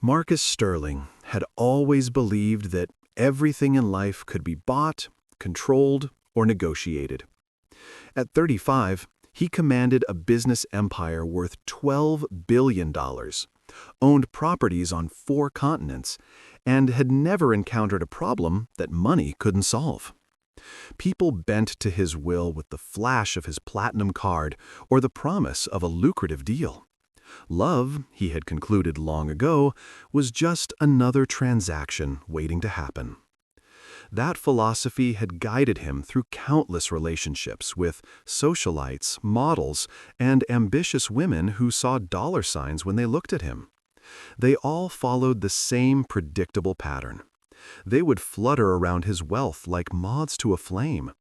Marcus Sterling had always believed that everything in life could be bought, controlled, or negotiated. At 35, he commanded a business empire worth $12 billion, owned properties on 4 continents, and had never encountered a problem that money couldn't solve. People bent to his will with the flash of his platinum card or the promise of a lucrative deal. Love, he had concluded long ago, was just another transaction waiting to happen. That philosophy had guided him through countless relationships with socialites, models, and ambitious women who saw dollar signs when they looked at him. They all followed the same predictable pattern. They would flutter around his wealth like moths to a flame,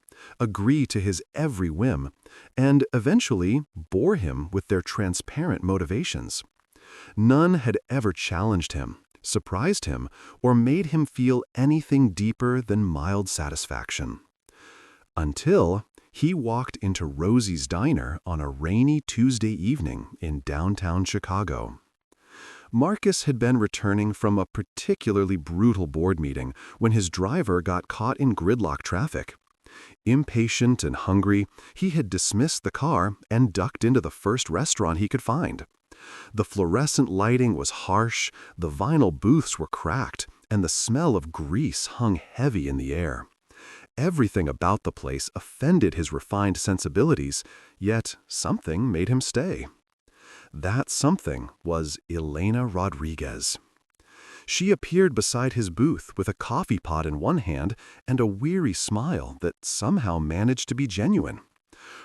agree to his every whim, and eventually bore him with their transparent motivations. None had ever challenged him, surprised him, or made him feel anything deeper than mild satisfaction. Until he walked into Rosie's diner on a rainy Tuesday evening in downtown Chicago. Marcus had been returning from a particularly brutal board meeting when his driver got caught in gridlock traffic. Impatient and hungry, he had dismissed the car and ducked into the first restaurant he could find. The fluorescent lighting was harsh, the vinyl booths were cracked, and the smell of grease hung heavy in the air. Everything about the place offended his refined sensibilities, yet something made him stay. That something was Elena Rodriguez. She appeared beside his booth with a coffee pot in one hand and a weary smile that somehow managed to be genuine.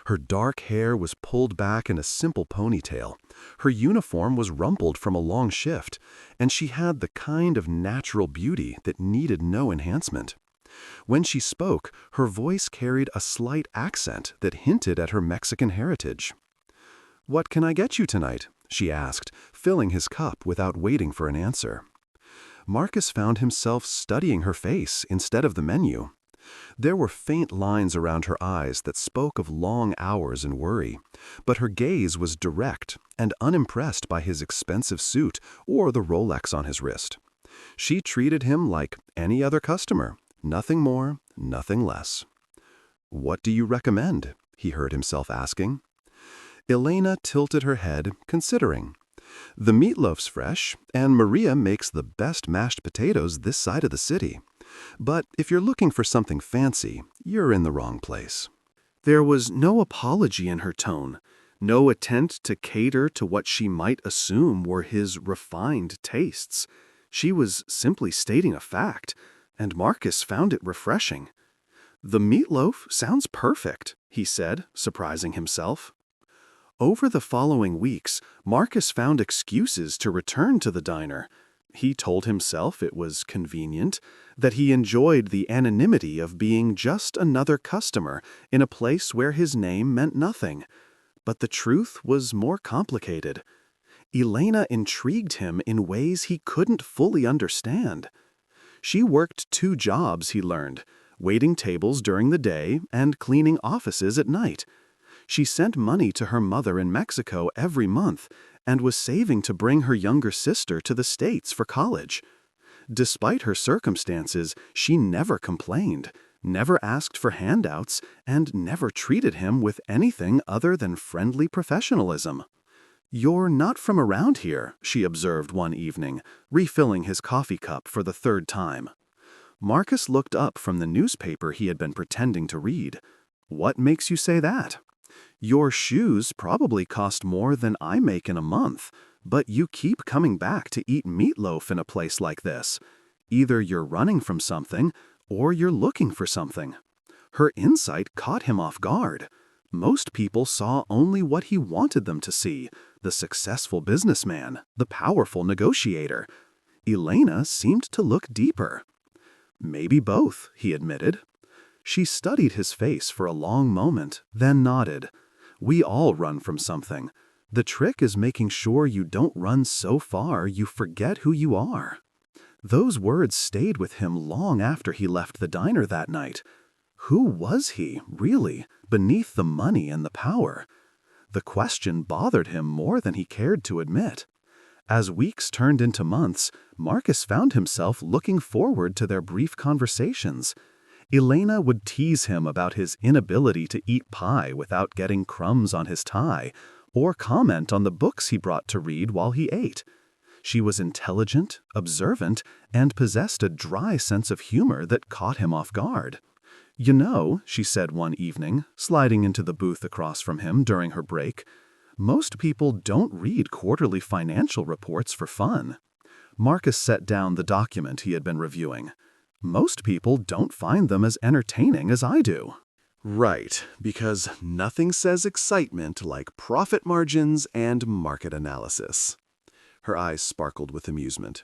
Her dark hair was pulled back in a simple ponytail. Her uniform was rumpled from a long shift, and she had the kind of natural beauty that needed no enhancement. When she spoke, her voice carried a slight accent that hinted at her Mexican heritage. "What can I get you tonight?" she asked, filling his cup without waiting for an answer. Marcus found himself studying her face instead of the menu. There were faint lines around her eyes that spoke of long hours and worry, but her gaze was direct and unimpressed by his expensive suit or the Rolex on his wrist. She treated him like any other customer, nothing more, nothing less. "What do you recommend?" he heard himself asking. Elena tilted her head, considering. "The meatloaf's fresh, and Maria makes the best mashed potatoes this side of the city. But if you're looking for something fancy, you're in the wrong place." There was no apology in her tone, no attempt to cater to what she might assume were his refined tastes. She was simply stating a fact, and Marcus found it refreshing. "The meatloaf sounds perfect," he said, surprising himself. Over the following weeks, Marcus found excuses to return to the diner. He told himself it was convenient, that he enjoyed the anonymity of being just another customer in a place where his name meant nothing. But the truth was more complicated. Elena intrigued him in ways he couldn't fully understand. She worked 2 jobs, he learned, waiting tables during the day and cleaning offices at night. She sent money to her mother in Mexico every month and was saving to bring her younger sister to the States for college. Despite her circumstances, she never complained, never asked for handouts, and never treated him with anything other than friendly professionalism. "You're not from around here," she observed one evening, refilling his coffee cup for the 3rd time. Marcus looked up from the newspaper he had been pretending to read. "What makes you say that?" "Your shoes probably cost more than I make in a month, but you keep coming back to eat meatloaf in a place like this. Either you're running from something, or you're looking for something." Her insight caught him off guard. Most people saw only what he wanted them to see, the successful businessman, the powerful negotiator. Elena seemed to look deeper. "Maybe both," he admitted. She studied his face for a long moment, then nodded. "We all run from something. The trick is making sure you don't run so far you forget who you are." Those words stayed with him long after he left the diner that night. Who was he, really, beneath the money and the power? The question bothered him more than he cared to admit. As weeks turned into months, Marcus found himself looking forward to their brief conversations. Elena would tease him about his inability to eat pie without getting crumbs on his tie, or comment on the books he brought to read while he ate. She was intelligent, observant, and possessed a dry sense of humor that caught him off guard. "You know," she said one evening, sliding into the booth across from him during her break, "most people don't read quarterly financial reports for fun." Marcus set down the document he had been reviewing. "Most people don't find them as entertaining as I do." Right, because nothing says excitement like profit margins and market analysis. Her eyes sparkled with amusement.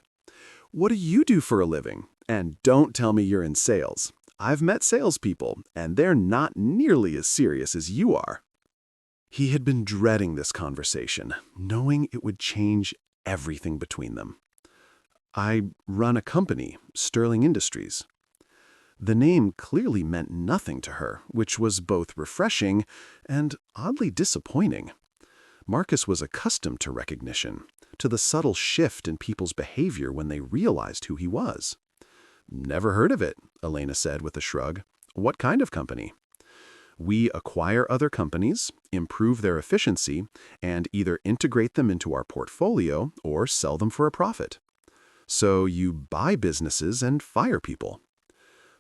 "What do you do for a living? And don't tell me you're in sales. I've met salespeople, and they're not nearly as serious as you are." He had been dreading this conversation, knowing it would change everything between them. "I run a company, Sterling Industries." The name clearly meant nothing to her, which was both refreshing and oddly disappointing. Marcus was accustomed to recognition, to the subtle shift in people's behavior when they realized who he was. "Never heard of it," Elena said with a shrug. "What kind of company?" "We acquire other companies, improve their efficiency, and either integrate them into our portfolio or sell them for a profit." "So you buy businesses and fire people."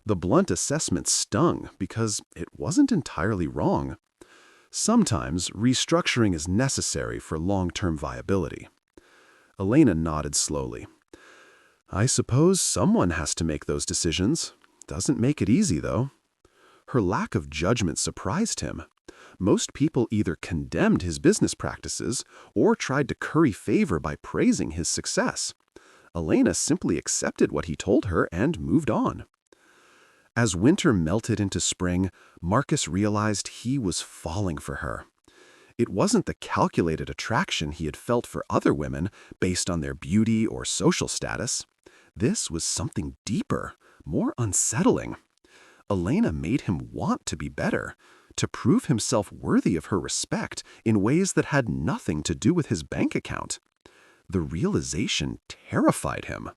The blunt assessment stung because it wasn't entirely wrong. Sometimes restructuring is necessary for long-term viability. Elena nodded slowly. "I suppose someone has to make those decisions. Doesn't make it easy, though." Her lack of judgment surprised him. Most people either condemned his business practices or tried to curry favor by praising his success. Elena simply accepted what he told her and moved on. As winter melted into spring, Marcus realized he was falling for her. It wasn't the calculated attraction he had felt for other women based on their beauty or social status. This was something deeper, more unsettling. Elena made him want to be better, to prove himself worthy of her respect in ways that had nothing to do with his bank account. The realization terrified him.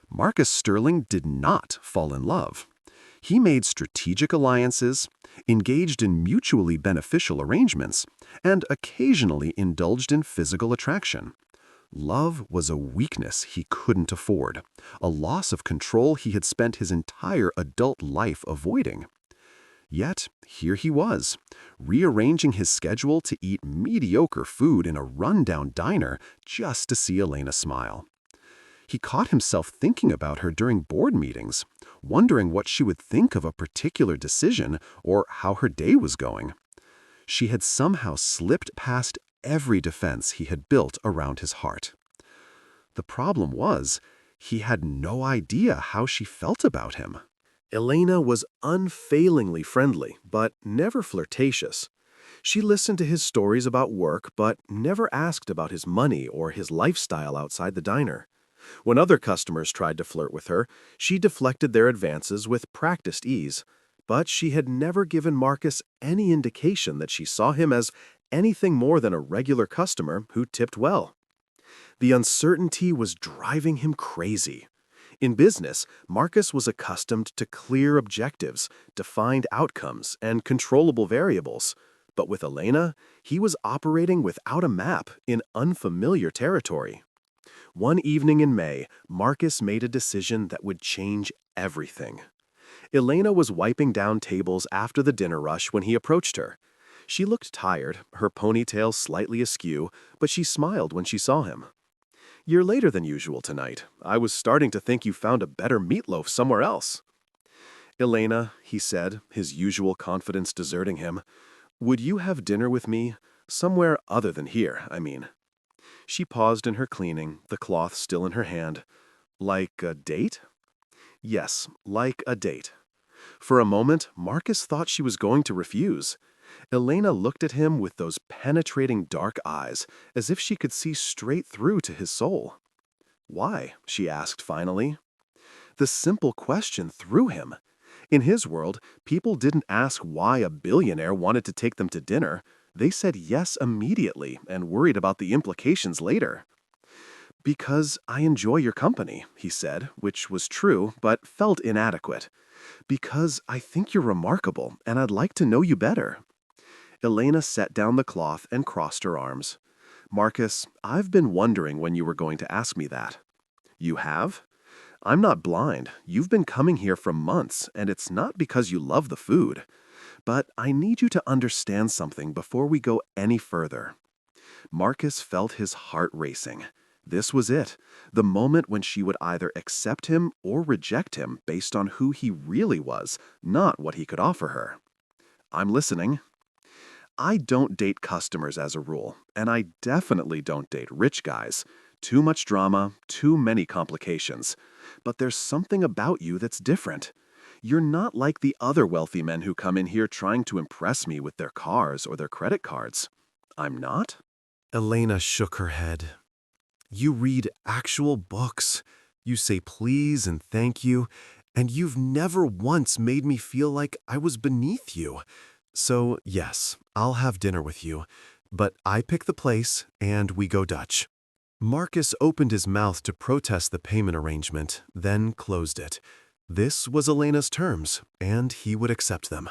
Marcus Sterling did not fall in love. He made strategic alliances, engaged in mutually beneficial arrangements, and occasionally indulged in physical attraction. Love was a weakness he couldn't afford, a loss of control he had spent his entire adult life avoiding. Yet, here he was, rearranging his schedule to eat mediocre food in a rundown diner just to see Elena smile. He caught himself thinking about her during board meetings, wondering what she would think of a particular decision or how her day was going. She had somehow slipped past every defense he had built around his heart. The problem was, he had no idea how she felt about him. Elena was unfailingly friendly, but never flirtatious. She listened to his stories about work, but never asked about his money or his lifestyle outside the diner. When other customers tried to flirt with her, she deflected their advances with practiced ease, but she had never given Marcus any indication that she saw him as anything more than a regular customer who tipped well. The uncertainty was driving him crazy. In business, Marcus was accustomed to clear objectives, defined outcomes, and controllable variables. But with Elena, he was operating without a map in unfamiliar territory. One evening in May, Marcus made a decision that would change everything. Elena was wiping down tables after the dinner rush when he approached her. She looked tired, her ponytail slightly askew, but she smiled when she saw him. "You're later than usual tonight. I was starting to think you found a better meatloaf somewhere else." "Elena," he said, his usual confidence deserting him, "would you have dinner with me? Somewhere other than here, I mean." She paused in her cleaning, the cloth still in her hand. "Like a date?" "Yes, like a date." For a moment, Marcus thought she was going to refuse. Elena looked at him with those penetrating dark eyes, as if she could see straight through to his soul. "Why?" she asked finally. The simple question threw him. In his world, people didn't ask why a billionaire wanted to take them to dinner. They said yes immediately and worried about the implications later. Because I enjoy your company, he said, which was true, but felt inadequate. Because I think you're remarkable, and I'd like to know you better. Elena set down the cloth and crossed her arms. Marcus, I've been wondering when you were going to ask me that. You have? I'm not blind. You've been coming here for months, and it's not because you love the food. But I need you to understand something before we go any further. Marcus felt his heart racing. This was it, the moment when she would either accept him or reject him based on who he really was, not what he could offer her. I'm listening. I don't date customers as a rule, and I definitely don't date rich guys. Too much drama, too many complications. But there's something about you that's different. You're not like the other wealthy men who come in here trying to impress me with their cars or their credit cards. I'm not? Elena shook her head. You read actual books. You say please and thank you, and you've never once made me feel like I was beneath you. So, yes, I'll have dinner with you, but I pick the place and we go Dutch. Marcus opened his mouth to protest the payment arrangement, then closed it. This was Elena's terms, and he would accept them.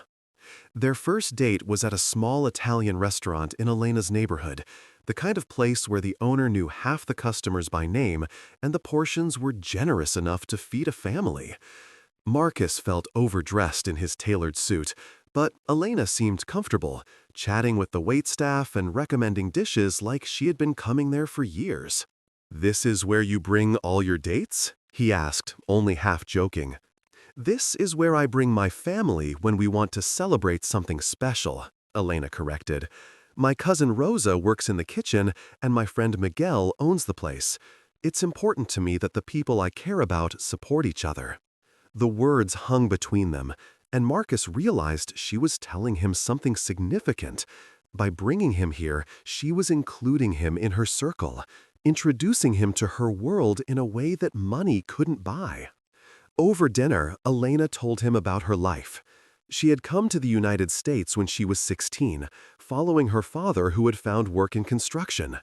Their first date was at a small Italian restaurant in Elena's neighborhood, the kind of place where the owner knew half the customers by name and the portions were generous enough to feed a family. Marcus felt overdressed in his tailored suit, but Elena seemed comfortable, chatting with the waitstaff and recommending dishes like she had been coming there for years. "This is where you bring all your dates?" he asked, only half joking. "This is where I bring my family when we want to celebrate something special," Elena corrected. "My cousin Rosa works in the kitchen, and my friend Miguel owns the place. It's important to me that the people I care about support each other." The words hung between them, and Marcus realized she was telling him something significant. By bringing him here, she was including him in her circle, introducing him to her world in a way that money couldn't buy. Over dinner, Elena told him about her life. She had come to the United States when she was 16, following her father who had found work in construction.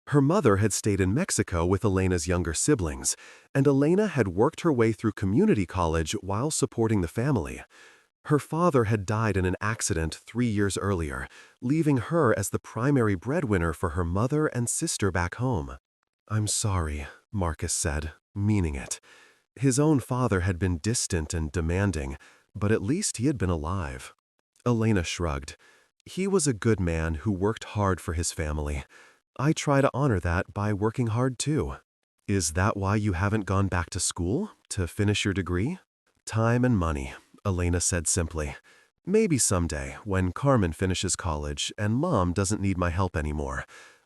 Her mother had stayed in Mexico with Elena's younger siblings, and Elena had worked her way through community college while supporting the family. Her father had died in an accident 3 years earlier, leaving her as the primary breadwinner for her mother and sister back home. "I'm sorry," Marcus said, meaning it. His own father had been distant and demanding, but at least he had been alive. Elena shrugged. "He was a good man who worked hard for his family. I try to honor that by working hard too." "Is that why you haven't gone back to school, to finish your degree?" "Time and money," Elena said simply. "Maybe someday, when Carmen finishes college and Mom doesn't need my help anymore.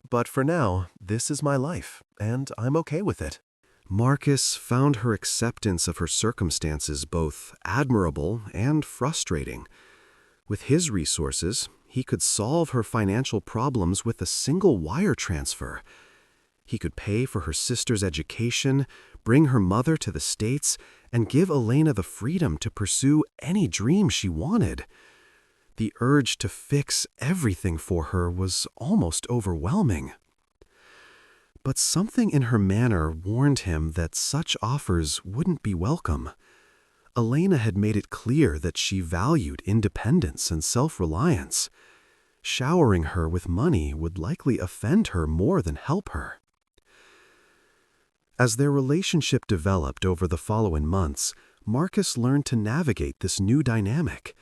But for now, this is my life, and I'm okay with it." Marcus found her acceptance of her circumstances both admirable and frustrating. With his resources, he could solve her financial problems with a single wire transfer. He could pay for her sister's education, bring her mother to the States, and give Elena the freedom to pursue any dream she wanted. The urge to fix everything for her was almost overwhelming. But something in her manner warned him that such offers wouldn't be welcome. Elena had made it clear that she valued independence and self-reliance. Showering her with money would likely offend her more than help her. As their relationship developed over the following months, Marcus learned to navigate this new dynamic.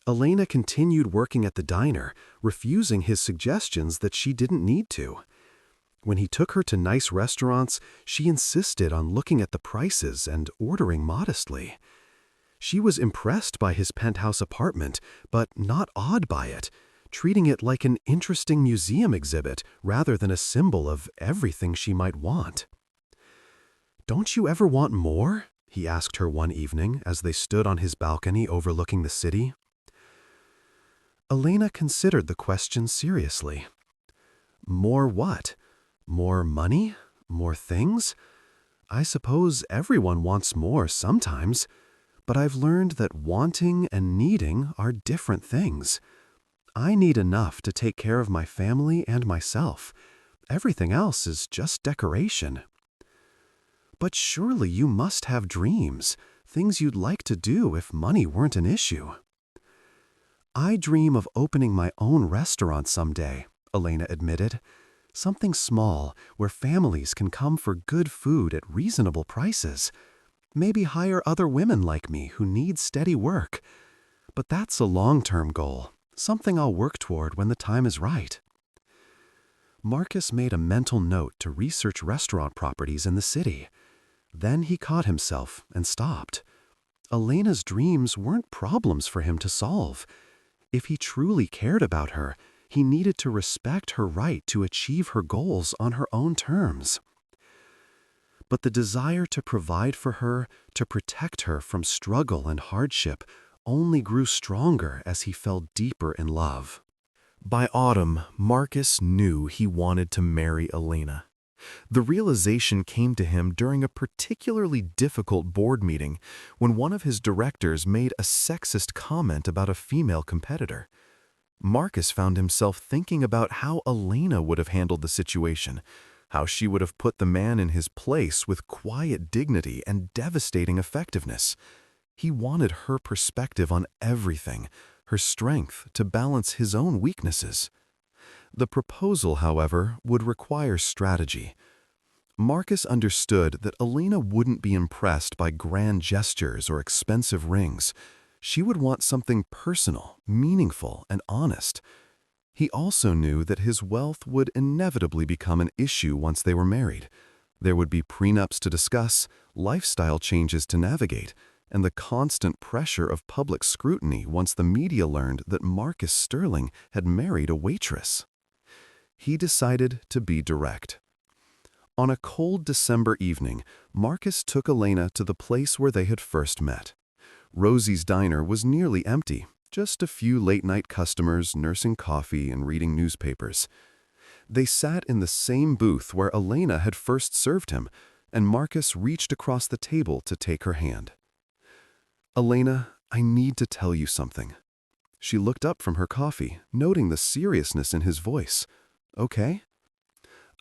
Elena continued working at the diner, refusing his suggestions that she didn't need to. When he took her to nice restaurants, she insisted on looking at the prices and ordering modestly. She was impressed by his penthouse apartment, but not awed by it, treating it like an interesting museum exhibit rather than a symbol of everything she might want. "Don't you ever want more?" he asked her one evening as they stood on his balcony overlooking the city. Elena considered the question seriously. "More what? More money? More things? I suppose everyone wants more sometimes, but I've learned that wanting and needing are different things. I need enough to take care of my family and myself. Everything else is just decoration." But surely you must have dreams, things you'd like to do if money weren't an issue. I dream of opening my own restaurant someday, Elena admitted. Something small where families can come for good food at reasonable prices. Maybe hire other women like me who need steady work. But that's a long-term goal, something I'll work toward when the time is right. Marcus made a mental note to research restaurant properties in the city. Then he caught himself and stopped. Elena's dreams weren't problems for him to solve. If he truly cared about her, he needed to respect her right to achieve her goals on her own terms. But the desire to provide for her, to protect her from struggle and hardship, only grew stronger as he fell deeper in love. By autumn, Marcus knew he wanted to marry Elena. The realization came to him during a particularly difficult board meeting when one of his directors made a sexist comment about a female competitor. Marcus found himself thinking about how Elena would have handled the situation, how she would have put the man in his place with quiet dignity and devastating effectiveness. He wanted her perspective on everything, her strength to balance his own weaknesses. The proposal, however, would require strategy. Marcus understood that Elena wouldn't be impressed by grand gestures or expensive rings. She would want something personal, meaningful, and honest. He also knew that his wealth would inevitably become an issue once they were married. There would be prenups to discuss, lifestyle changes to navigate, and the constant pressure of public scrutiny once the media learned that Marcus Sterling had married a waitress. He decided to be direct. On a cold December evening, Marcus took Elena to the place where they had first met. Rosie's diner was nearly empty, just a few late-night customers nursing coffee and reading newspapers. They sat in the same booth where Elena had first served him, and Marcus reached across the table to take her hand. "Elena, I need to tell you something." She looked up from her coffee, noting the seriousness in his voice. "Okay?"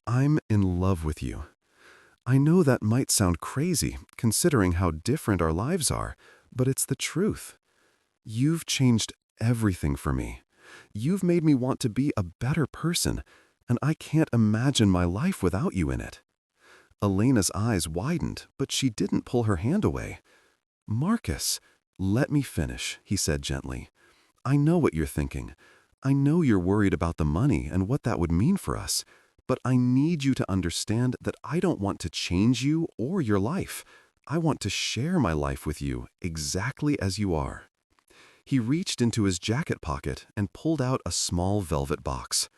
"I'm in love with you. I know that might sound crazy, considering how different our lives are, but it's the truth. You've changed everything for me. You've made me want to be a better person, and I can't imagine my life without you in it." Elena's eyes widened, but she didn't pull her hand away. "Marcus, let me finish," he said gently. "I know what you're thinking. I know you're worried about the money and what that would mean for us, but I need you to understand that I don't want to change you or your life. I want to share my life with you exactly as you are." He reached into his jacket pocket and pulled out a small velvet box.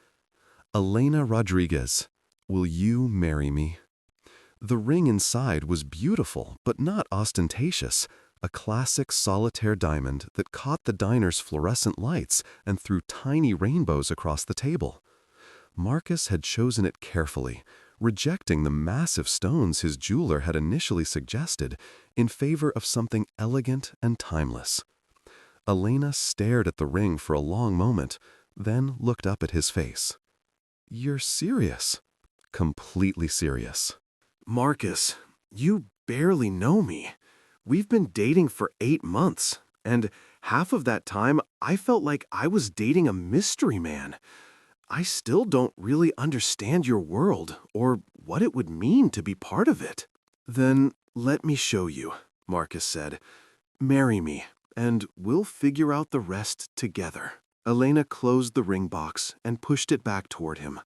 "Elena Rodriguez, will you marry me?" The ring inside was beautiful, but not ostentatious, a classic solitaire diamond that caught the diner's fluorescent lights and threw tiny rainbows across the table. Marcus had chosen it carefully, rejecting the massive stones his jeweler had initially suggested in favor of something elegant and timeless. Elena stared at the ring for a long moment, then looked up at his face. "You're serious?" "Completely serious." "Marcus, you barely know me. We've been dating for 8 months, and half of that time I felt like I was dating a mystery man. I still don't really understand your world or what it would mean to be part of it." "Then let me show you," Marcus said. "Marry me, and we'll figure out the rest together." Elena closed the ring box and pushed it back toward him.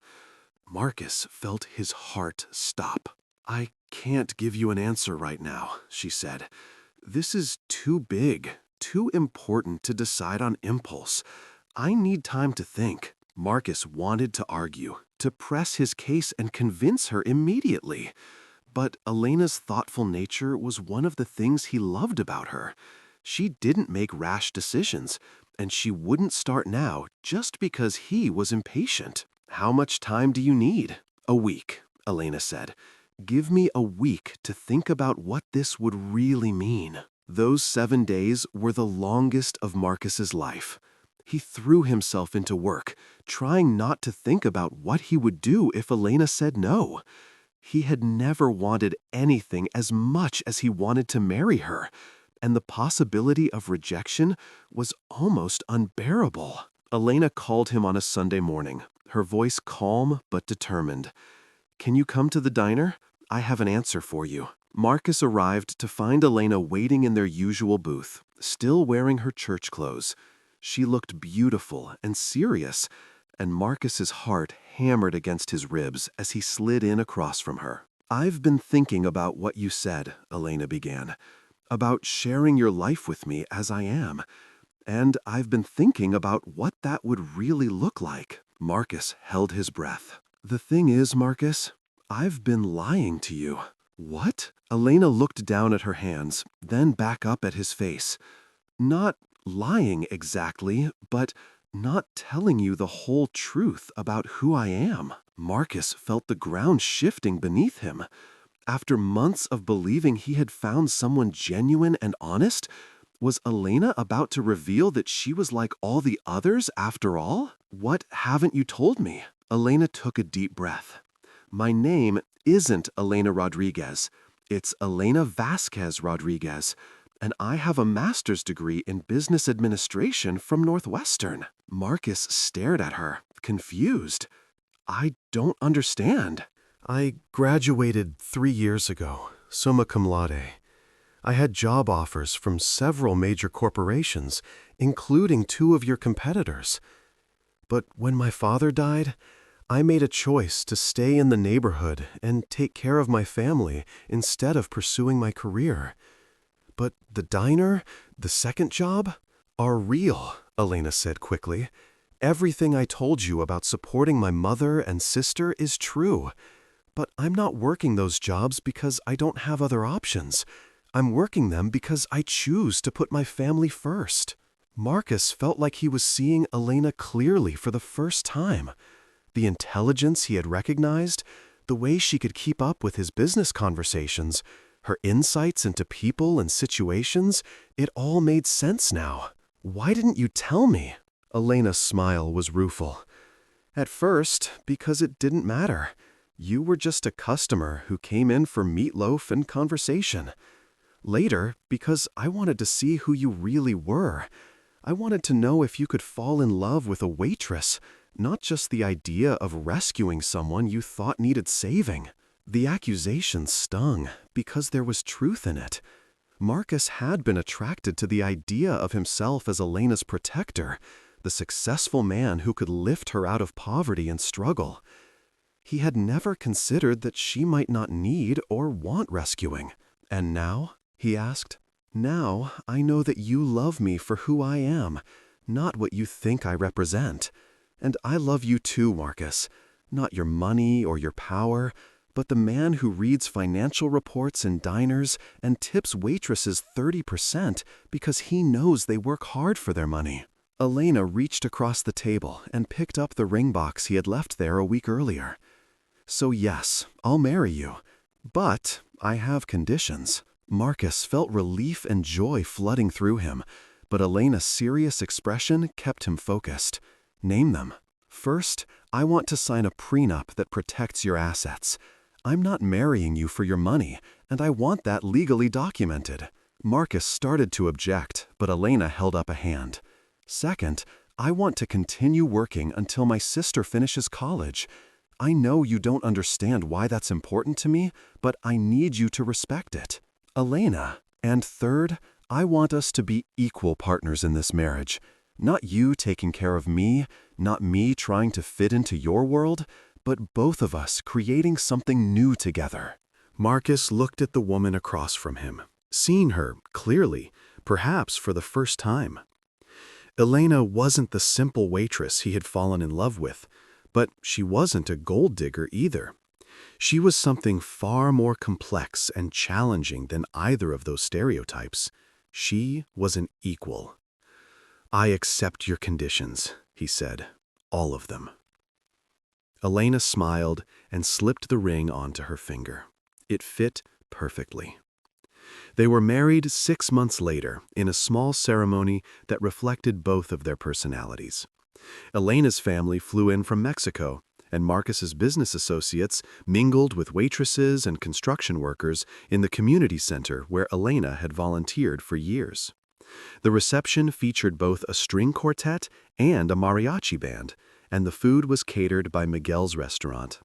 Marcus felt his heart stop. "I can't give you an answer right now," she said. "This is too big, too important to decide on impulse. I need time to think." Marcus wanted to argue, to press his case and convince her immediately. But Elena's thoughtful nature was one of the things he loved about her. She didn't make rash decisions, and she wouldn't start now just because he was impatient. "How much time do you need?" "A week," Elena said. "Give me a week to think about what this would really mean." Those 7 days were the longest of Marcus's life. He threw himself into work, trying not to think about what he would do if Elena said no. He had never wanted anything as much as he wanted to marry her, and the possibility of rejection was almost unbearable. Elena called him on a Sunday morning, her voice calm but determined. "Can you come to the diner? I have an answer for you." Marcus arrived to find Elena waiting in their usual booth, still wearing her church clothes. She looked beautiful and serious, and Marcus's heart hammered against his ribs as he slid in across from her. "I've been thinking about what you said," Elena began, "about sharing your life with me as I am. And I've been thinking about what that would really look like." Marcus held his breath. "The thing is, Marcus, I've been lying to you." "What?" Elena looked down at her hands, then back up at his face. "Not lying exactly, but not telling you the whole truth about who I am." Marcus felt the ground shifting beneath him. After months of believing he had found someone genuine and honest, was Elena about to reveal that she was like all the others after all? "What haven't you told me?" Elena took a deep breath. "My name isn't Elena Rodriguez. It's Elena Vasquez Rodriguez, and I have a master's degree in business administration from Northwestern." Marcus stared at her, confused. "I don't understand." "I graduated 3 years ago, summa cum laude. I had job offers from several major corporations, including 2 of your competitors. But when my father died, I made a choice to stay in the neighborhood and take care of my family instead of pursuing my career. But the diner, the second job, are real," Elena said quickly. "Everything I told you about supporting my mother and sister is true. But I'm not working those jobs because I don't have other options. I'm working them because I choose to put my family first." Marcus felt like he was seeing Elena clearly for the first time. The intelligence he had recognized, the way she could keep up with his business conversations, her insights into people and situations, it all made sense now. "Why didn't you tell me?" Elena's smile was rueful. "At first, because it didn't matter. You were just a customer who came in for meatloaf and conversation. Later, because I wanted to see who you really were. I wanted to know if you could fall in love with a waitress, not just the idea of rescuing someone you thought needed saving." The accusation stung because there was truth in it. Marcus had been attracted to the idea of himself as Elena's protector, the successful man who could lift her out of poverty and struggle. He had never considered that she might not need or want rescuing. "And now?" he asked. "Now I know that you love me for who I am, not what you think I represent. And I love you too, Marcus. Not your money or your power, but the man who reads financial reports in diners and tips waitresses 30% because he knows they work hard for their money." Elena reached across the table and picked up the ring box he had left there a week earlier. "So yes, I'll marry you. But I have conditions." Marcus felt relief and joy flooding through him, but Elena's serious expression kept him focused. "Name them." "First, I want to sign a prenup that protects your assets. I'm not marrying you for your money, and I want that legally documented." Marcus started to object, but Elena held up a hand. "Second, I want to continue working until my sister finishes college. I know you don't understand why that's important to me, but I need you to respect it." "Elena." "And third, I want us to be equal partners in this marriage. Not you taking care of me, not me trying to fit into your world, but both of us creating something new together." Marcus looked at the woman across from him, seeing her clearly, perhaps for the first time. Elena wasn't the simple waitress he had fallen in love with, but she wasn't a gold digger either. She was something far more complex and challenging than either of those stereotypes. She was an equal. "I accept your conditions," he said, "all of them." Elena smiled and slipped the ring onto her finger. It fit perfectly. They were married 6 months later in a small ceremony that reflected both of their personalities. Elena's family flew in from Mexico, and Marcus's business associates mingled with waitresses and construction workers in the community center where Elena had volunteered for years. The reception featured both a string quartet and a mariachi band, and the food was catered by Miguel's restaurant.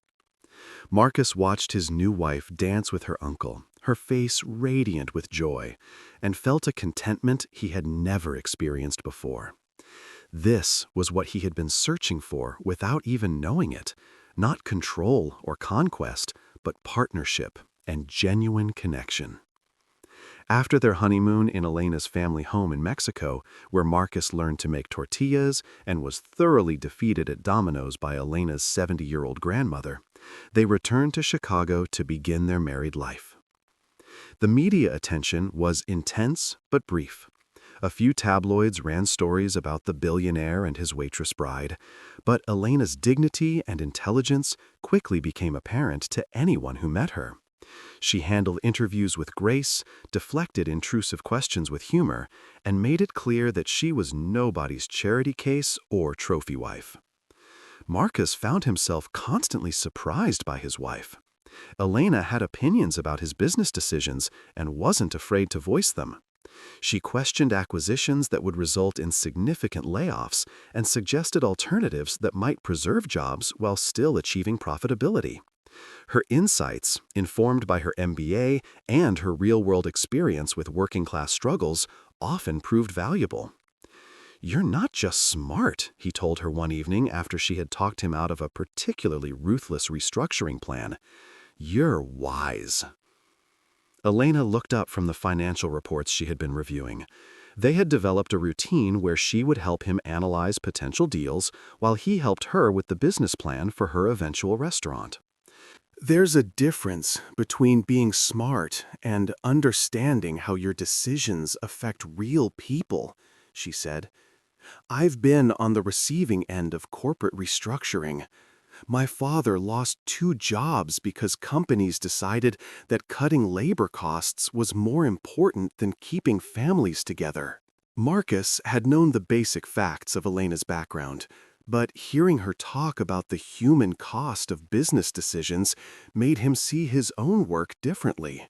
Marcus watched his new wife dance with her uncle, her face radiant with joy, and felt a contentment he had never experienced before. This was what he had been searching for without even knowing it, not control or conquest, but partnership and genuine connection. After their honeymoon in Elena's family home in Mexico, where Marcus learned to make tortillas and was thoroughly defeated at dominoes by Elena's 70-year-old grandmother, they returned to Chicago to begin their married life. The media attention was intense but brief. A few tabloids ran stories about the billionaire and his waitress bride, but Elena's dignity and intelligence quickly became apparent to anyone who met her. She handled interviews with grace, deflected intrusive questions with humor, and made it clear that she was nobody's charity case or trophy wife. Marcus found himself constantly surprised by his wife. Elena had opinions about his business decisions and wasn't afraid to voice them. She questioned acquisitions that would result in significant layoffs and suggested alternatives that might preserve jobs while still achieving profitability. Her insights, informed by her MBA and her real-world experience with working-class struggles, often proved valuable. "You're not just smart," he told her one evening after she had talked him out of a particularly ruthless restructuring plan. "You're wise." Elena looked up from the financial reports she had been reviewing. They had developed a routine where she would help him analyze potential deals while he helped her with the business plan for her eventual restaurant. "There's a difference between being smart and understanding how your decisions affect real people," she said. "I've been on the receiving end of corporate restructuring. My father lost 2 jobs because companies decided that cutting labor costs was more important than keeping families together." Marcus had known the basic facts of Elena's background, but hearing her talk about the human cost of business decisions made him see his own work differently.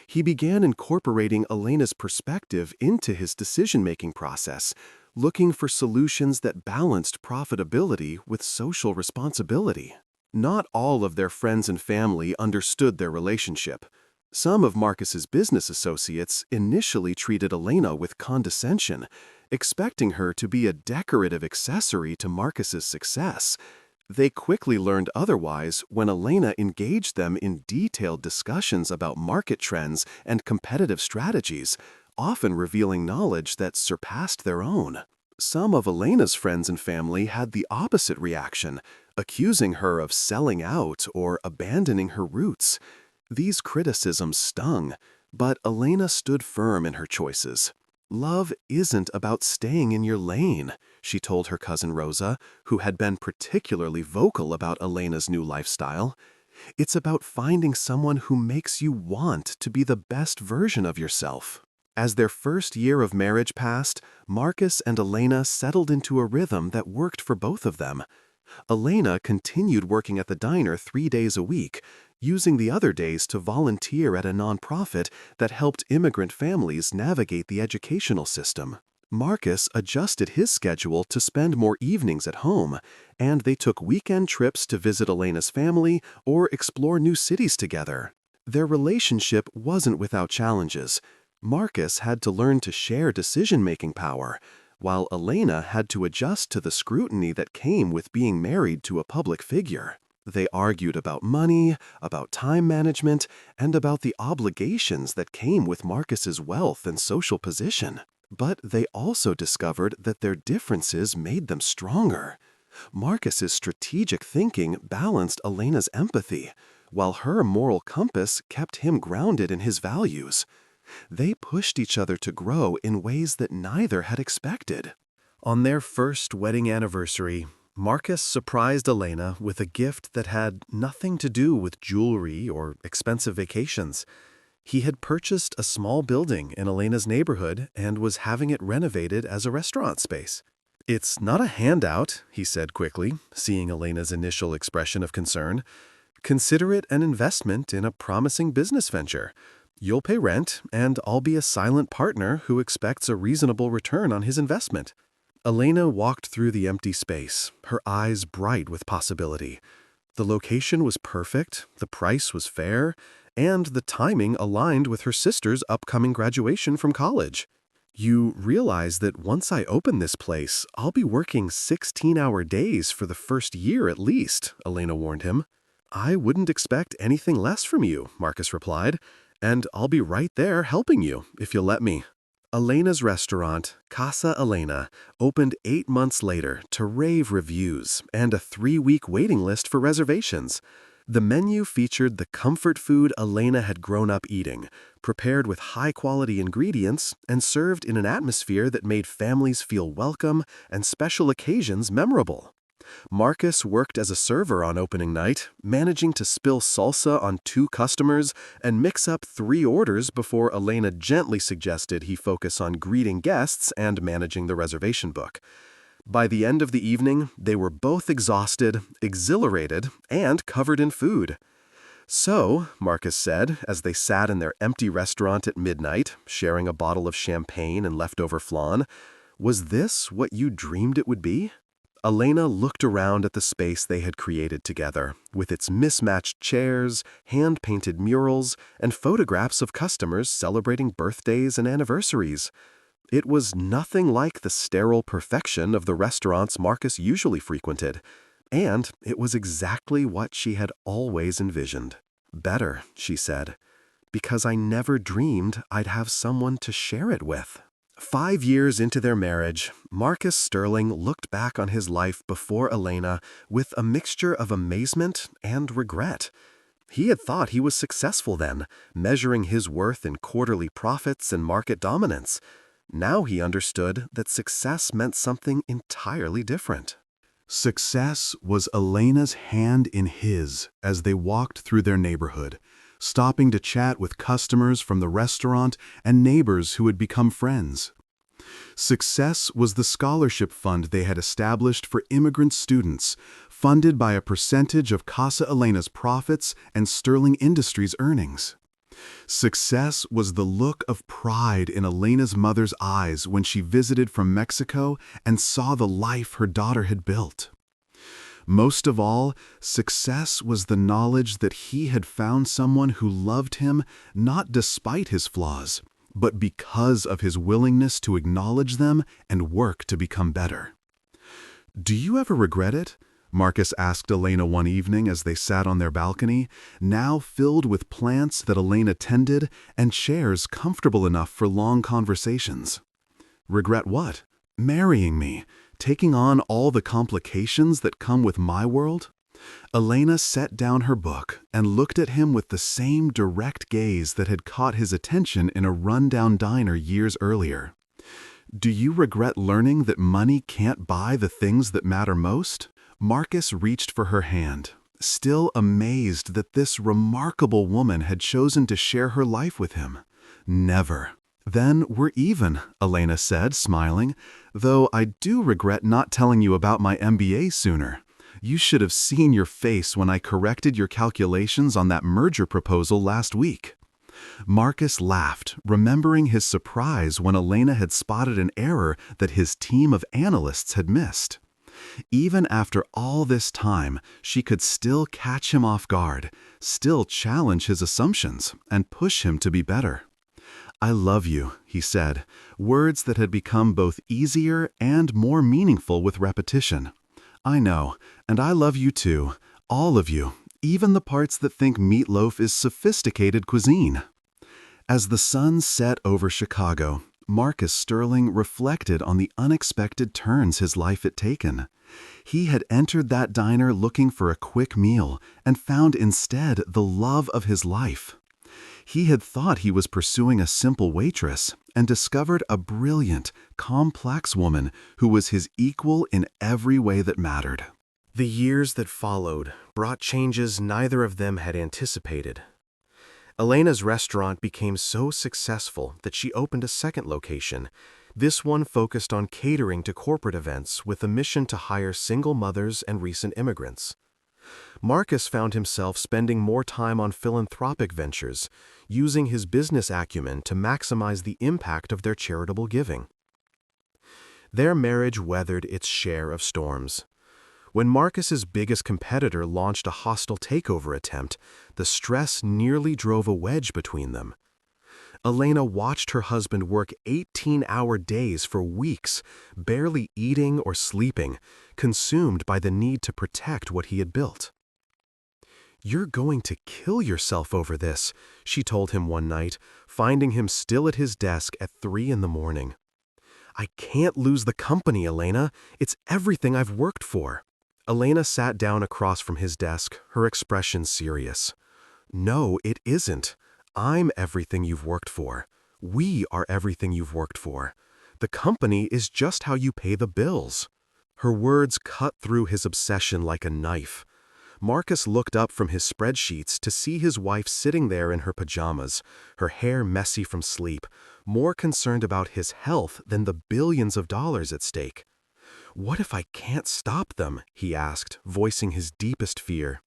He began incorporating Elena's perspective into his decision-making process, looking for solutions that balanced profitability with social responsibility. Not all of their friends and family understood their relationship. Some of Marcus's business associates initially treated Elena with condescension, expecting her to be a decorative accessory to Marcus's success. They quickly learned otherwise when Elena engaged them in detailed discussions about market trends and competitive strategies, often revealing knowledge that surpassed their own. Some of Elena's friends and family had the opposite reaction, accusing her of selling out or abandoning her roots. These criticisms stung, but Elena stood firm in her choices. "Love isn't about staying in your lane," she told her cousin Rosa, who had been particularly vocal about Elena's new lifestyle. "It's about finding someone who makes you want to be the best version of yourself." As their first year of marriage passed, Marcus and Elena settled into a rhythm that worked for both of them. Elena continued working at the diner 3 days a week, using the other days to volunteer at a nonprofit that helped immigrant families navigate the educational system. Marcus adjusted his schedule to spend more evenings at home, and they took weekend trips to visit Elena's family or explore new cities together. Their relationship wasn't without challenges. Marcus had to learn to share decision-making power, while Elena had to adjust to the scrutiny that came with being married to a public figure. They argued about money, about time management, and about the obligations that came with Marcus's wealth and social position. But they also discovered that their differences made them stronger. Marcus's strategic thinking balanced Elena's empathy, while her moral compass kept him grounded in his values. They pushed each other to grow in ways that neither had expected. On their first wedding anniversary, Marcus surprised Elena with a gift that had nothing to do with jewelry or expensive vacations. He had purchased a small building in Elena's neighborhood and was having it renovated as a restaurant space. "It's not a handout," he said quickly, seeing Elena's initial expression of concern. "Consider it an investment in a promising business venture. You'll pay rent, and I'll be a silent partner who expects a reasonable return on his investment." Elena walked through the empty space, her eyes bright with possibility. The location was perfect, the price was fair, and the timing aligned with her sister's upcoming graduation from college. "You realize that once I open this place, I'll be working 16-hour days for the first year at least," Elena warned him. "I wouldn't expect anything less from you," Marcus replied, "and I'll be right there helping you, if you'll let me." Elena's restaurant, Casa Elena, opened 8 months later to rave reviews and a 3-week waiting list for reservations. The menu featured the comfort food Elena had grown up eating, prepared with high-quality ingredients and served in an atmosphere that made families feel welcome and special occasions memorable. Marcus worked as a server on opening night, managing to spill salsa on 2 customers and mix up 3 orders before Elena gently suggested he focus on greeting guests and managing the reservation book. By the end of the evening, they were both exhausted, exhilarated, and covered in food. "So," Marcus said, as they sat in their empty restaurant at midnight, sharing a bottle of champagne and leftover flan, "was this what you dreamed it would be?" Elena looked around at the space they had created together, with its mismatched chairs, hand-painted murals, and photographs of customers celebrating birthdays and anniversaries. It was nothing like the sterile perfection of the restaurants Marcus usually frequented, and it was exactly what she had always envisioned. "Better," she said, "because I never dreamed I'd have someone to share it with." 5 years into their marriage, Marcus Sterling looked back on his life before Elena with a mixture of amazement and regret. He had thought he was successful then, measuring his worth in quarterly profits and market dominance. Now he understood that success meant something entirely different. Success was Elena's hand in his as they walked through their neighborhood, stopping to chat with customers from the restaurant and neighbors who had become friends. Success was the scholarship fund they had established for immigrant students, funded by a percentage of Casa Elena's profits and Sterling Industries' earnings. Success was the look of pride in Elena's mother's eyes when she visited from Mexico and saw the life her daughter had built. Most of all, success was the knowledge that he had found someone who loved him not despite his flaws, but because of his willingness to acknowledge them and work to become better. "Do you ever regret it?" Marcus asked Elena one evening as they sat on their balcony, now filled with plants that Elena tended and chairs comfortable enough for long conversations. "Regret what?" "Marrying me. Taking on all the complications that come with my world?" Elena set down her book and looked at him with the same direct gaze that had caught his attention in a rundown diner years earlier. "Do you regret learning that money can't buy the things that matter most?" Marcus reached for her hand, still amazed that this remarkable woman had chosen to share her life with him. "Never." "Then we're even," Elena said, smiling, "though I do regret not telling you about my MBA sooner. You should have seen your face when I corrected your calculations on that merger proposal last week." Marcus laughed, remembering his surprise when Elena had spotted an error that his team of analysts had missed. Even after all this time, she could still catch him off guard, still challenge his assumptions, and push him to be better. "I love you," he said, words that had become both easier and more meaningful with repetition. "I know, and I love you too, all of you, even the parts that think meatloaf is sophisticated cuisine." As the sun set over Chicago, Marcus Sterling reflected on the unexpected turns his life had taken. He had entered that diner looking for a quick meal and found instead the love of his life. He had thought he was pursuing a simple waitress and discovered a brilliant, complex woman who was his equal in every way that mattered. The years that followed brought changes neither of them had anticipated. Elena's restaurant became so successful that she opened a second location, This one focused on catering to corporate events with a mission to hire single mothers and recent immigrants. Marcus found himself spending more time on philanthropic ventures, using his business acumen to maximize the impact of their charitable giving. Their marriage weathered its share of storms. When Marcus's biggest competitor launched a hostile takeover attempt, the stress nearly drove a wedge between them. Elena watched her husband work 18-hour days for weeks, barely eating or sleeping, consumed by the need to protect what he had built. "You're going to kill yourself over this," she told him one night, finding him still at his desk at 3 in the morning. "I can't lose the company, Elena. It's everything I've worked for." Elena sat down across from his desk, her expression serious. "No, it isn't. I'm everything you've worked for. We are everything you've worked for. The company is just how you pay the bills." Her words cut through his obsession like a knife. Marcus looked up from his spreadsheets to see his wife sitting there in her pajamas, her hair messy from sleep, more concerned about his health than the billions of dollars at stake. "What if I can't stop them?" he asked, voicing his deepest fear.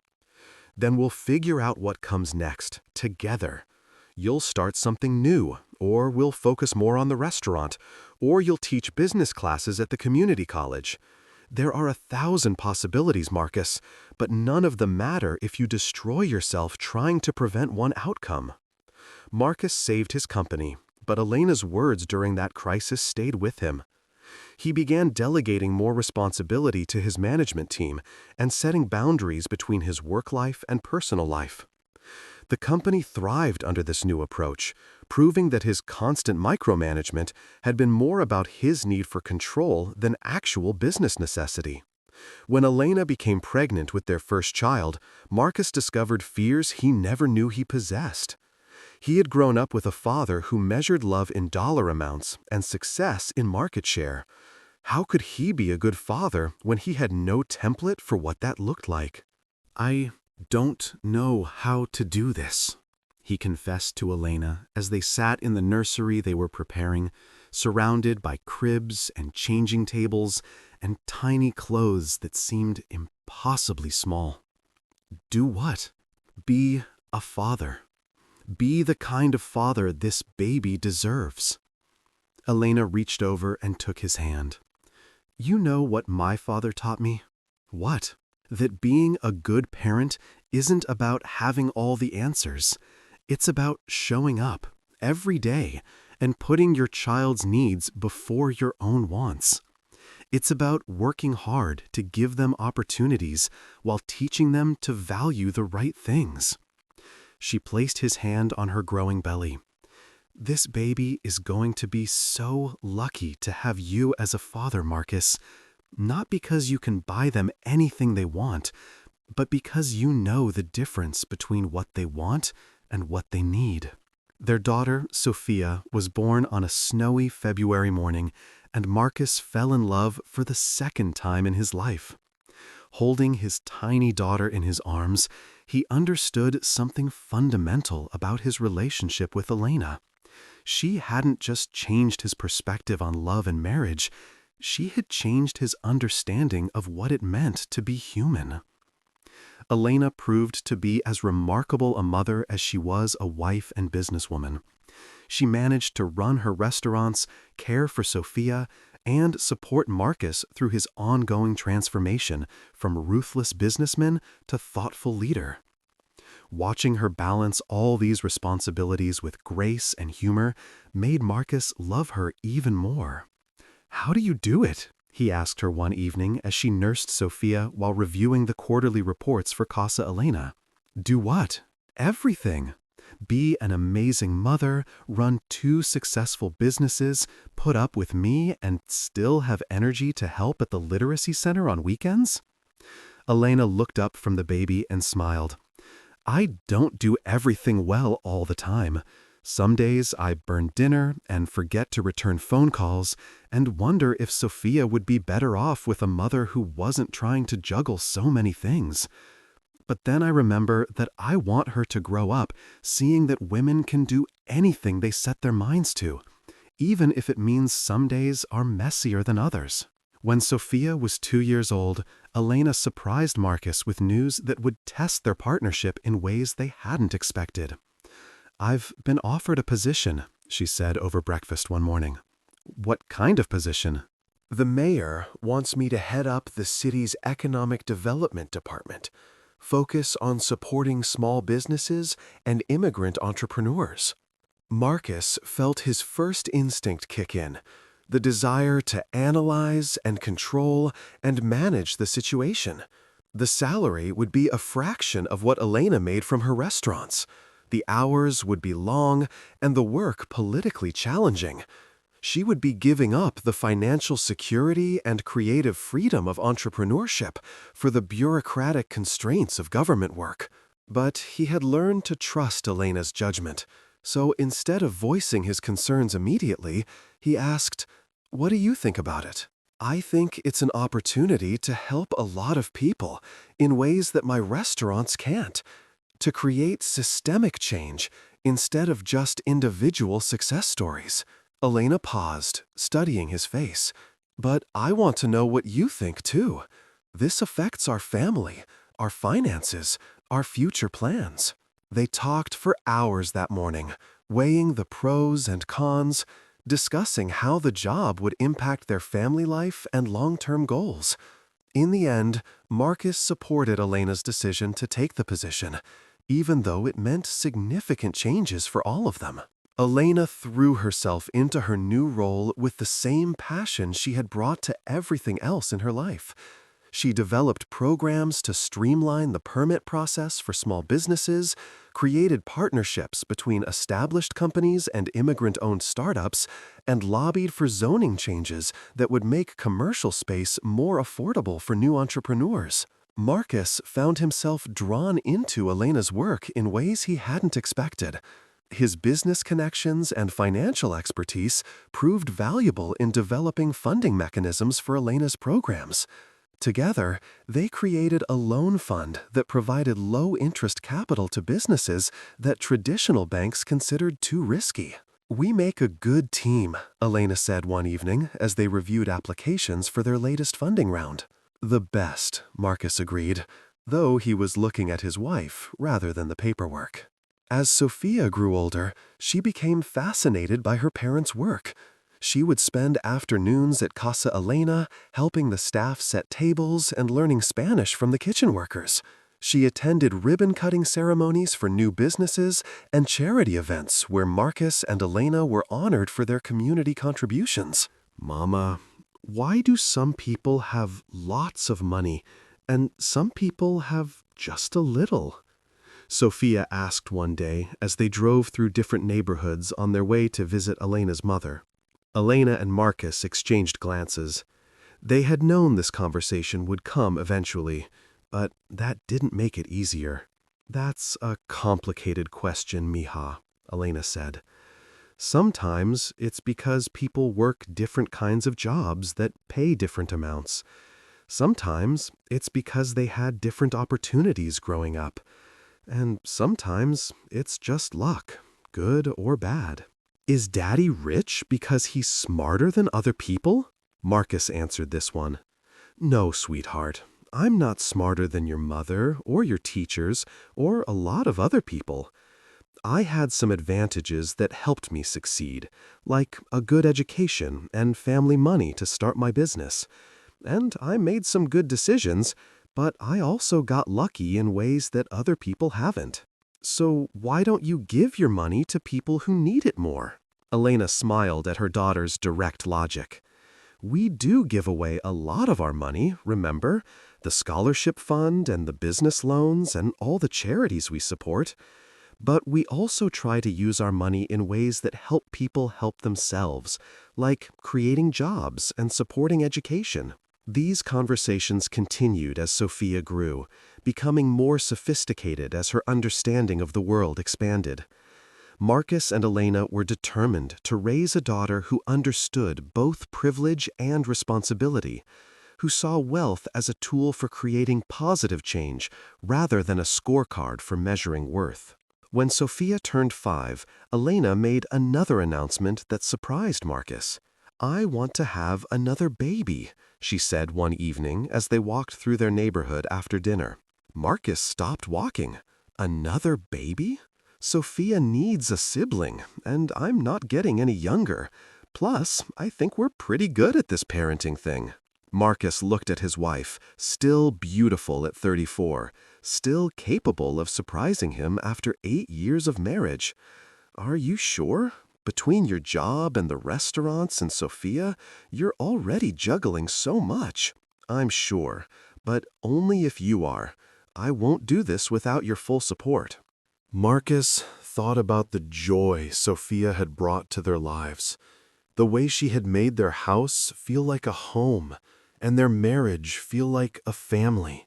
"Then we'll figure out what comes next, together. You'll start something new, or we'll focus more on the restaurant, or you'll teach business classes at the community college. There are 1,000 possibilities, Marcus, but none of them matter if you destroy yourself trying to prevent one outcome." Marcus saved his company, but Elena's words during that crisis stayed with him. He began delegating more responsibility to his management team and setting boundaries between his work life and personal life. The company thrived under this new approach, proving that his constant micromanagement had been more about his need for control than actual business necessity. When Elena became pregnant with their first child, Marcus discovered fears he never knew he possessed. He had grown up with a father who measured love in dollar amounts and success in market share. How could he be a good father when he had no template for what that looked like? "I don't know how to do this," he confessed to Elena as they sat in the nursery they were preparing, surrounded by cribs and changing tables and tiny clothes that seemed impossibly small. "Do what?" "Be a father. Be the kind of father this baby deserves." Elena reached over and took his hand. "You know what my father taught me?" "What?" "That being a good parent isn't about having all the answers. It's about showing up every day and putting your child's needs before your own wants. It's about working hard to give them opportunities while teaching them to value the right things." She placed his hand on her growing belly. "This baby is going to be so lucky to have you as a father, Marcus. Not because you can buy them anything they want, but because you know the difference between what they want and what they need." Their daughter, Sophia, was born on a snowy February morning, and Marcus fell in love for the second time in his life. Holding his tiny daughter in his arms, he understood something fundamental about his relationship with Elena. She hadn't just changed his perspective on love and marriage, she had changed his understanding of what it meant to be human. Elena proved to be as remarkable a mother as she was a wife and businesswoman. She managed to run her restaurants, care for Sophia, and support Marcus through his ongoing transformation from ruthless businessman to thoughtful leader. Watching her balance all these responsibilities with grace and humor made Marcus love her even more. "How do you do it?" he asked her one evening as she nursed Sophia while reviewing the quarterly reports for Casa Elena. "Do what?" "Everything. Be an amazing mother, run 2 successful businesses, put up with me, and still have energy to help at the literacy center on weekends?" Elena looked up from the baby and smiled. "I don't do everything well all the time. Some days I burn dinner and forget to return phone calls and wonder if Sophia would be better off with a mother who wasn't trying to juggle so many things. But then I remember that I want her to grow up seeing that women can do anything they set their minds to. even if it means some days are messier than others. When Sophia was 2 years old, Elena surprised Marcus with news that would test their partnership in ways they hadn't expected. "I've been offered a position," she said over breakfast one morning. "What kind of position?" "The mayor wants me to head up the city's economic development department, focus on supporting small businesses and immigrant entrepreneurs." Marcus felt his first instinct kick in, the desire to analyze and control and manage the situation. The salary would be a fraction of what Elena made from her restaurants. The hours would be long and the work politically challenging. She would be giving up the financial security and creative freedom of entrepreneurship for the bureaucratic constraints of government work. But he had learned to trust Elena's judgment. So instead of voicing his concerns immediately, he asked, "What do you think about it?" "I think it's an opportunity to help a lot of people in ways that my restaurants can't, to create systemic change instead of just individual success stories." Elena paused, studying his face. "But I want to know what you think too. This affects our family, our finances, our future plans." They talked for hours that morning, weighing the pros and cons, discussing how the job would impact their family life and long-term goals. In the end, Marcus supported Elena's decision to take the position, even though it meant significant changes for all of them. Elena threw herself into her new role with the same passion she had brought to everything else in her life. She developed programs to streamline the permit process for small businesses, created partnerships between established companies and immigrant-owned startups, and lobbied for zoning changes that would make commercial space more affordable for new entrepreneurs. Marcus found himself drawn into Elena's work in ways he hadn't expected. His business connections and financial expertise proved valuable in developing funding mechanisms for Elena's programs. Together, they created a loan fund that provided low-interest capital to businesses that traditional banks considered too risky. "We make a good team," Elena said one evening as they reviewed applications for their latest funding round. "The best," Marcus agreed, though he was looking at his wife rather than the paperwork. As Sophia grew older, she became fascinated by her parents' work. She would spend afternoons at Casa Elena, helping the staff set tables and learning Spanish from the kitchen workers. She attended ribbon-cutting ceremonies for new businesses and charity events where Marcus and Elena were honored for their community contributions. "Mama, why do some people have lots of money and some people have just a little?" Sophia asked one day as they drove through different neighborhoods on their way to visit Elena's mother. Elena and Marcus exchanged glances. They had known this conversation would come eventually, but that didn't make it easier. "That's a complicated question, mija," Elena said. "Sometimes it's because people work different kinds of jobs that pay different amounts. Sometimes it's because they had different opportunities growing up. And sometimes it's just luck, good or bad." "Is Daddy rich because he's smarter than other people?" Marcus answered this one. "No, sweetheart. I'm not smarter than your mother or your teachers or a lot of other people. I had some advantages that helped me succeed, like a good education and family money to start my business. And I made some good decisions, but I also got lucky in ways that other people haven't. So why don't you give your money to people who need it more?" Elena smiled at her daughter's direct logic. "We do give away a lot of our money, remember? The scholarship fund and the business loans and all the charities we support. But we also try to use our money in ways that help people help themselves, like creating jobs and supporting education." These conversations continued as Sophia grew, becoming more sophisticated as her understanding of the world expanded. Marcus and Elena were determined to raise a daughter who understood both privilege and responsibility, who saw wealth as a tool for creating positive change rather than a scorecard for measuring worth. When Sophia turned 5, Elena made another announcement that surprised Marcus. "I want to have another baby," she said one evening as they walked through their neighborhood after dinner. Marcus stopped walking. "Another baby? Sophia needs a sibling, and I'm not getting any younger. Plus, I think we're pretty good at this parenting thing." Marcus looked at his wife, still beautiful at 34, still capable of surprising him after 8 years of marriage. "Are you sure? Between your job and the restaurants and Sophia, you're already juggling so much." "I'm sure, but only if you are. I won't do this without your full support." Marcus thought about the joy Sophia had brought to their lives, the way she had made their house feel like a home and their marriage feel like a family.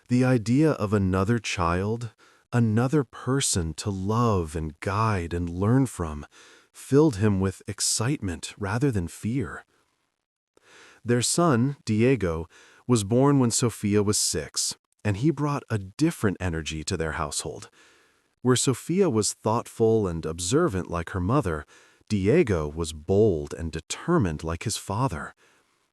The idea of another child, another person to love and guide and learn from, filled him with excitement rather than fear. Their son, Diego, was born when Sophia was 6, and he brought a different energy to their household. Where Sophia was thoughtful and observant like her mother, Diego was bold and determined like his father.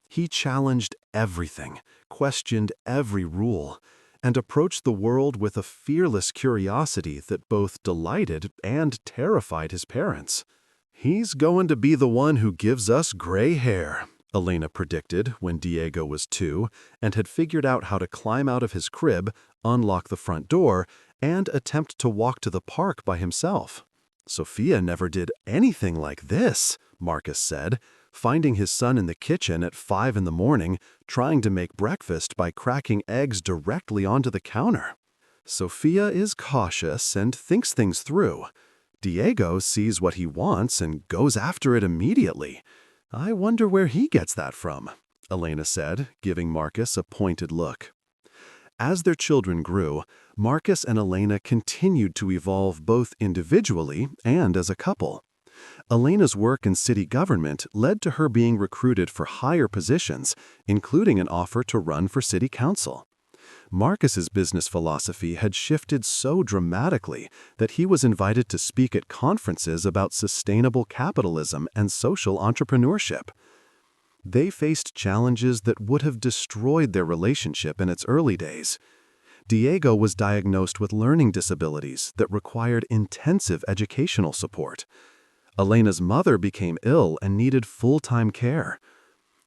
He challenged everything, questioned every rule, and approached the world with a fearless curiosity that both delighted and terrified his parents. "He's going to be the one who gives us gray hair," Elena predicted when Diego was 2 and had figured out how to climb out of his crib, unlock the front door, and attempt to walk to the park by himself. "Sophia never did anything like this," Marcus said, finding his son in the kitchen at 5 in the morning, trying to make breakfast by cracking eggs directly onto the counter. "Sophia is cautious and thinks things through. Diego sees what he wants and goes after it immediately. I wonder where he gets that from," Elena said, giving Marcus a pointed look. As their children grew, Marcus and Elena continued to evolve both individually and as a couple. Elena's work in city government led to her being recruited for higher positions, including an offer to run for city council. Marcus's business philosophy had shifted so dramatically that he was invited to speak at conferences about sustainable capitalism and social entrepreneurship. They faced challenges that would have destroyed their relationship in its early days. Diego was diagnosed with learning disabilities that required intensive educational support. Elena's mother became ill and needed full-time care.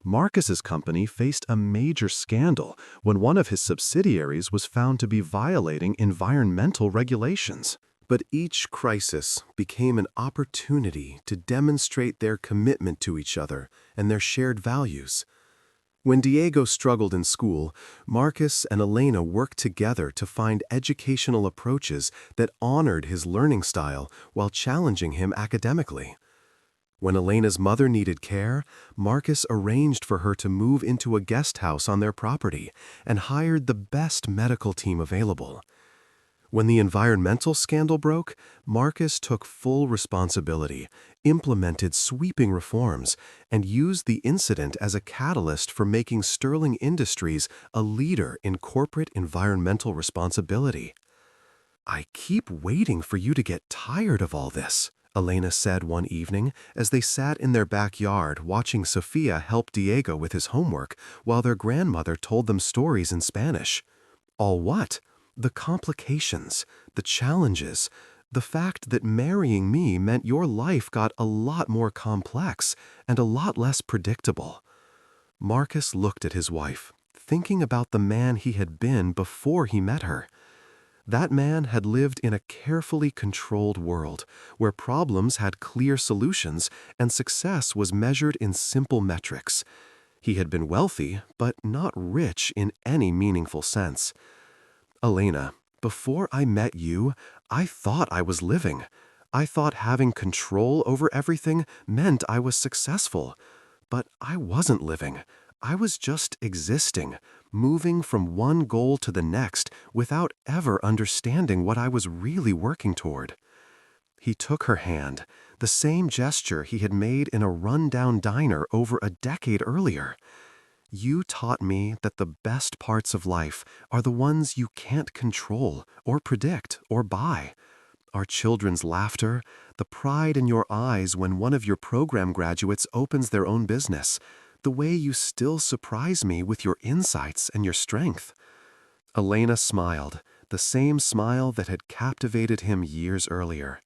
Marcus's company faced a major scandal when one of his subsidiaries was found to be violating environmental regulations. But each crisis became an opportunity to demonstrate their commitment to each other and their shared values. When Diego struggled in school, Marcus and Elena worked together to find educational approaches that honored his learning style while challenging him academically. When Elena's mother needed care, Marcus arranged for her to move into a guest house on their property and hired the best medical team available. When the environmental scandal broke, Marcus took full responsibility, implemented sweeping reforms, and used the incident as a catalyst for making Sterling Industries a leader in corporate environmental responsibility. "I keep waiting for you to get tired of all this," Elena said one evening as they sat in their backyard watching Sophia help Diego with his homework while their grandmother told them stories in Spanish. "All what?" "The complications, the challenges, the fact that marrying me meant your life got a lot more complex and a lot less predictable." Marcus looked at his wife, thinking about the man he had been before he met her. That man had lived in a carefully controlled world where problems had clear solutions and success was measured in simple metrics. He had been wealthy, but not rich in any meaningful sense. "Elena, before I met you, I thought I was living. I thought having control over everything meant I was successful. But I wasn't living. I was just existing, moving from one goal to the next without ever understanding what I was really working toward." He took her hand, the same gesture he had made in a run-down diner over a decade earlier. "You taught me that the best parts of life are the ones you can't control or predict or buy. our children's laughter, the pride in your eyes when one of your program graduates opens their own business, the way you still surprise me with your insights and your strength." Elena smiled, the same smile that had captivated him years earlier.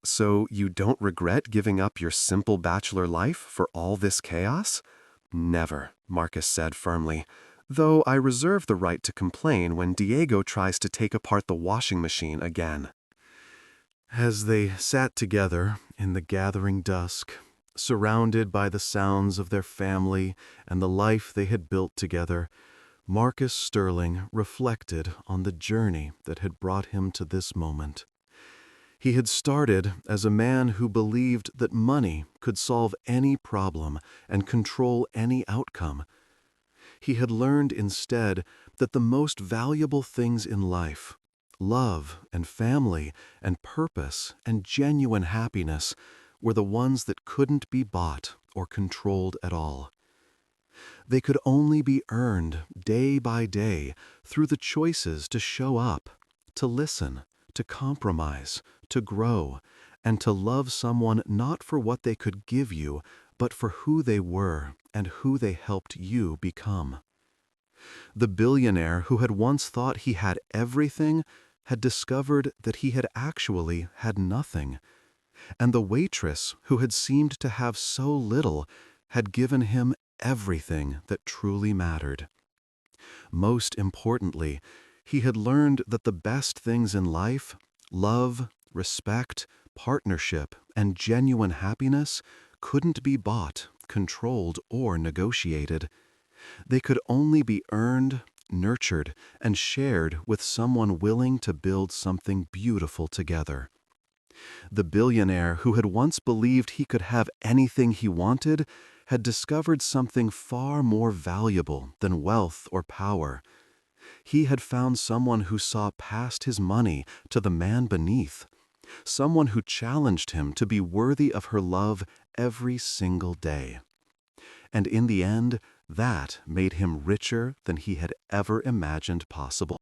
"So you don't regret giving up your simple bachelor life for all this chaos?" "Never," Marcus said firmly, "though I reserve the right to complain when Diego tries to take apart the washing machine again." As they sat together in the gathering dusk, surrounded by the sounds of their family and the life they had built together, Marcus Sterling reflected on the journey that had brought him to this moment. He had started as a man who believed that money could solve any problem and control any outcome. He had learned instead that the most valuable things in life, love and family and purpose and genuine happiness, were the ones that couldn't be bought or controlled at all. They could only be earned day by day through the choices to show up, to listen, to compromise, to grow, and to love someone not for what they could give you, but for who they were and who they helped you become. The billionaire who had once thought he had everything had discovered that he had actually had nothing, and the waitress who had seemed to have so little had given him everything that truly mattered. Most importantly, he had learned that the best things in life, love, respect, partnership, and genuine happiness, couldn't be bought, controlled, or negotiated. They could only be earned, nurtured, and shared with someone willing to build something beautiful together. The billionaire who had once believed he could have anything he wanted had discovered something far more valuable than wealth or power. He had found someone who saw past his money to the man beneath, someone who challenged him to be worthy of her love every single day. And in the end, that made him richer than he had ever imagined possible.